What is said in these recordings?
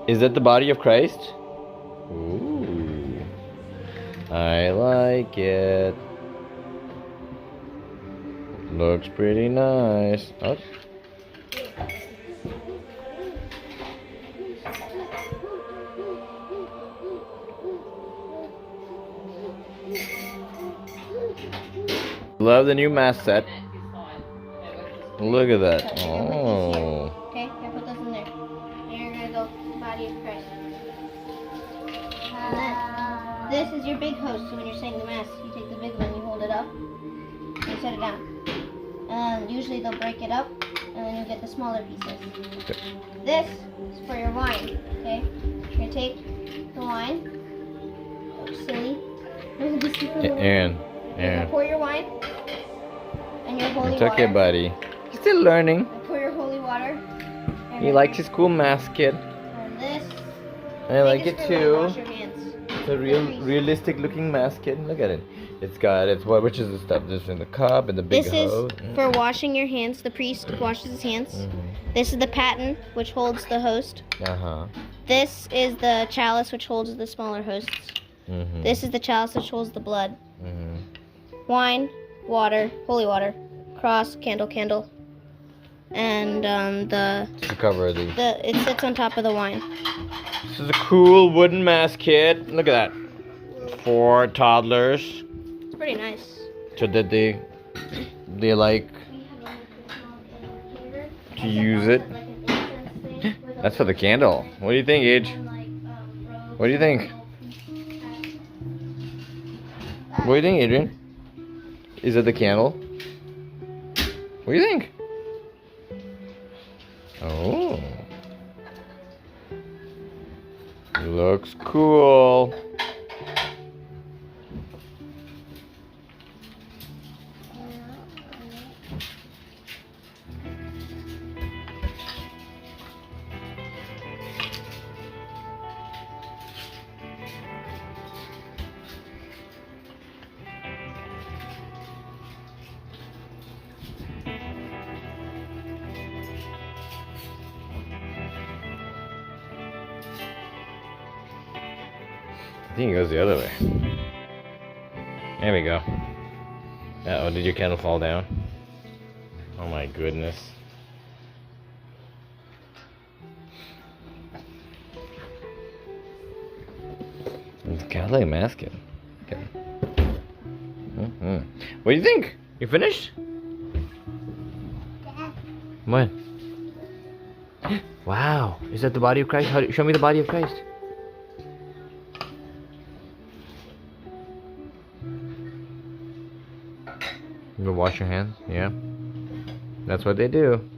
Is that the body of Christ? Ooh. I like it. Looks pretty nice. Oh. Love the new mask set. Look at that. Oh. Okay, I put those in there. And you're gonna go body of Christ. And then this is your big host. So when you're saying the mass, you take the big one, you hold it up, and you set it down. And usually they'll break it up, and then you get the smaller pieces. Okay. This is for your wine. Okay, you're gonna take the wine. Oh, silly. And. Pour your wine and your holy It's water. okay, buddy. He's still learning. Pour your holy water. He likes his cool mask, kid. And this. I like it too. Wash your hands. It's a realistic looking mask, kid. Look at it. It's got which is the stuff? This in the cup and the big This hose. is for washing your hands. The priest washes his hands. This is the paten, which holds the host. This is the chalice, which holds the smaller hosts. This is the chalice, which holds the blood. Wine, water, holy water, cross, candle, and the cover it sits on top of the wine. This is a cool wooden mask, kid. Look at that. For toddlers, It's pretty nice. so that they like to use it. That's for the candle. What do you think, Age? What do you think? What do you think, Adrian? Is it the candle? What do you think? Oh. Looks cool. I think it goes the other way. There we go. Uh-oh, did your candle fall down? Oh my goodness. It's kind of like a mask. Okay. What do you think? You finished? What? Wow, is that the body of Christ? Show me the body of Christ. You go wash your hands? Yeah. That's what they do.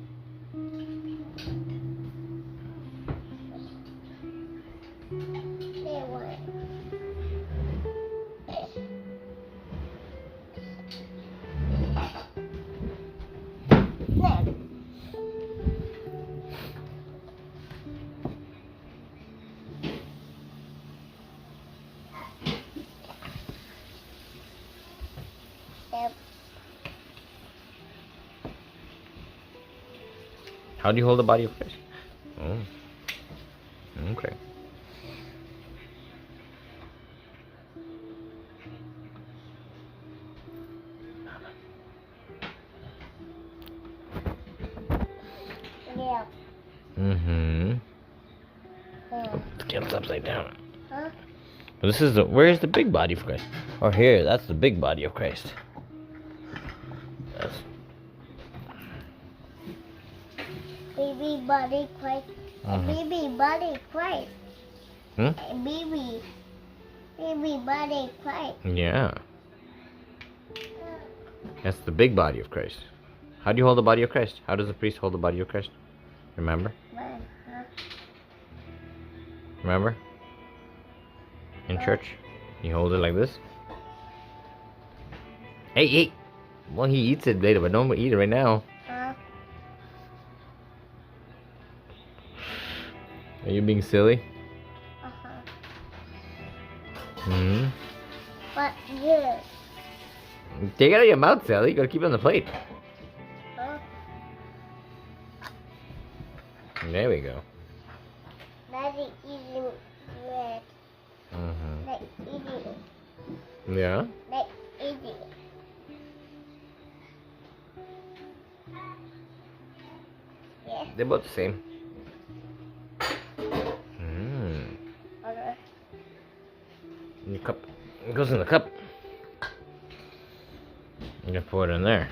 How do you hold the body of Christ? Oh. Okay. Yeah. Oh, the candle's upside down. Huh? Well, this is where's the big body of Christ? Oh, here, that's the big body of Christ. That's Baby body Christ. Baby body Christ. Baby body Christ. Yeah. That's the big body of Christ. How do you hold the body of Christ? How does the priest hold the body of Christ? Remember? Remember? In church? You hold it like this? Hey! Well, he eats it later, but don't eat it right now. Are you being silly? But here. Take it out of your mouth, Sally. You gotta keep it on the plate. There we go. Daddy eating bread. They eating. Yeah? They eating. Yeah. They're both the same. Okay. In the cup. It goes in the cup. You can pour it in there.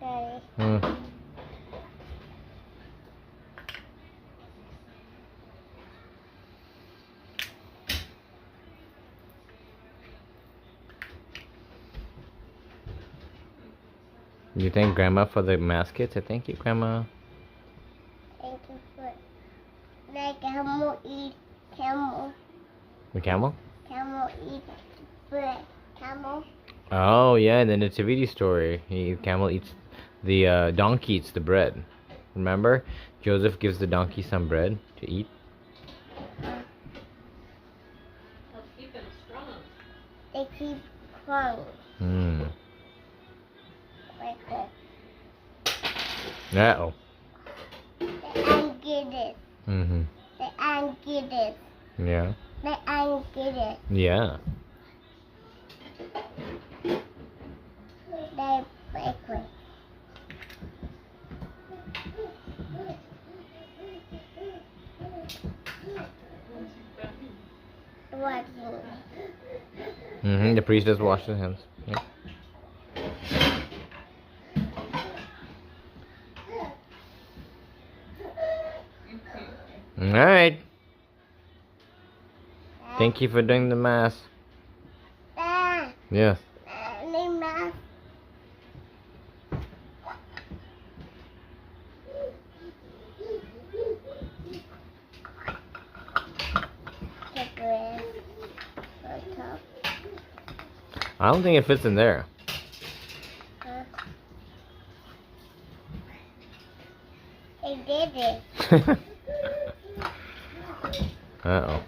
Daddy. You thank Grandma for the mask kits? I thank you, Grandma. Thank you for like camel eat camel. The camel? Camel eat bread. Camel. Oh, yeah, in the nativity story, camel eats, the donkey eats the bread. Remember? Joseph gives the donkey some bread to eat. They'll keep him strong. They keep strong. Like that. Uh-oh. The ant get it. The ant get it. Yeah. The ant get it. Yeah. They break it. Watching. The priest does wash his hands. Yeah. All right. Thank you for doing the mass. Yes. I don't think it fits in there. It did it. Uh-oh.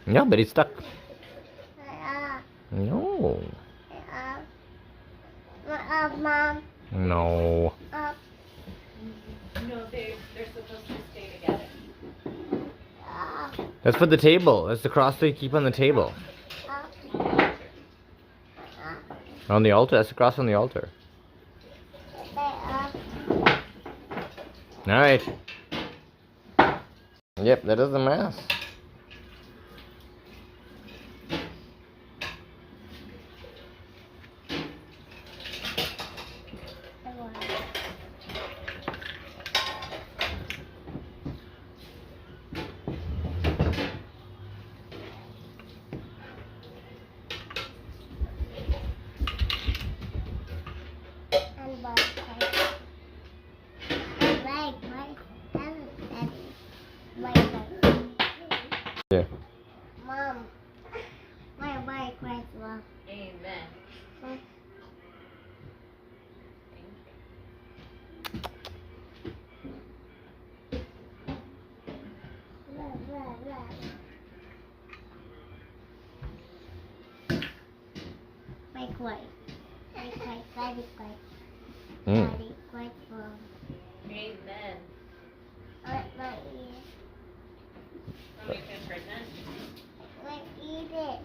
No, but it's stuck. No. Mom. No. No, they're supposed to stay together. That's for the table. That's the cross they keep on the table. On the altar. That's the cross on the altar. Alright. Yep, that is the mass. Yeah. Mom, my bike right well. Amen. Bike white. Bike white, daddy white. Mm. Daddy white from. Amen. My ear. Want me to get pregnant? Let eat it.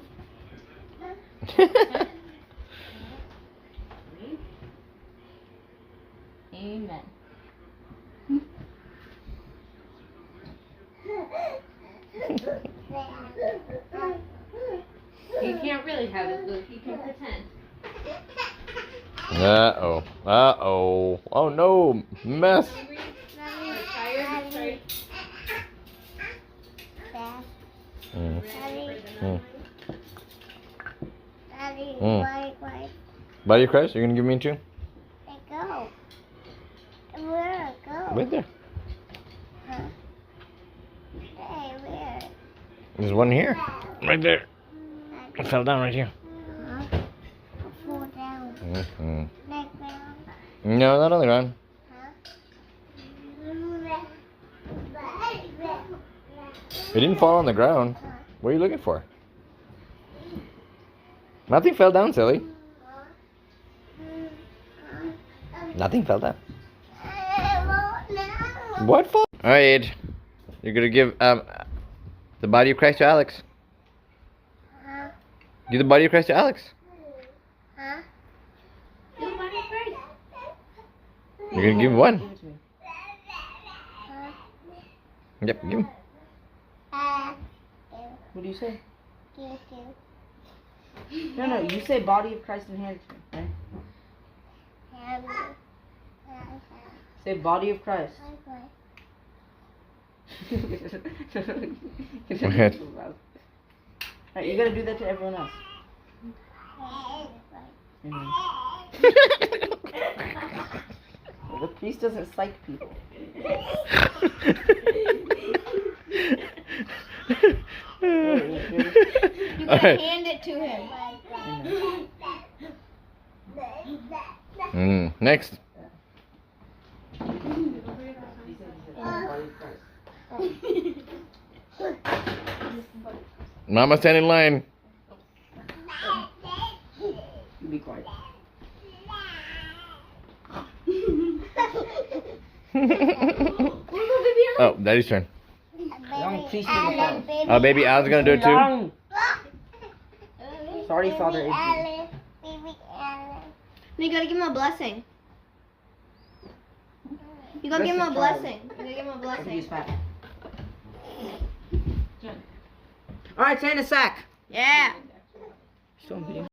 Amen. You can't really have it, Luke. You can pretend. Uh-oh. Uh-oh. Oh, no. Mess. Hungry? Tired? Sorry. Mm. Ready for the Mm. Daddy, Mm. why? Body of Christ, you're going to give me two? Go. Where? Go. Right there. Huh? Hey, where? There's one here. Right there. It fell down right here. Huh? Fall down. Mm-hmm. Like down. No, not on the ground. Huh? It didn't fall on the ground. What are you looking for? Nothing fell down, silly. Nothing fell down. What fall? Alright, you're gonna give the body of Christ to Alex. Huh? Give the body of Christ to Alex. Huh? You're gonna give him one. Give it to me. Yep, give him. What do you say? Give. No, you say body of Christ and hand it to me, right? Say body of Christ. Go ahead. Alright, you gotta do that to everyone else. Amen. Well, the priest doesn't psych people. You gotta hand it to him. Next. Mama, stand in line. You be quiet. Oh, Daddy's turn. Young priest in the house. Oh, baby Al's gonna do it too. Young. Sorry, Father Adrian. You gotta give him a blessing. You gotta give him a blessing. You gotta give him a He's blessing. fat. Alright, stay in the sack. Yeah. Still in video.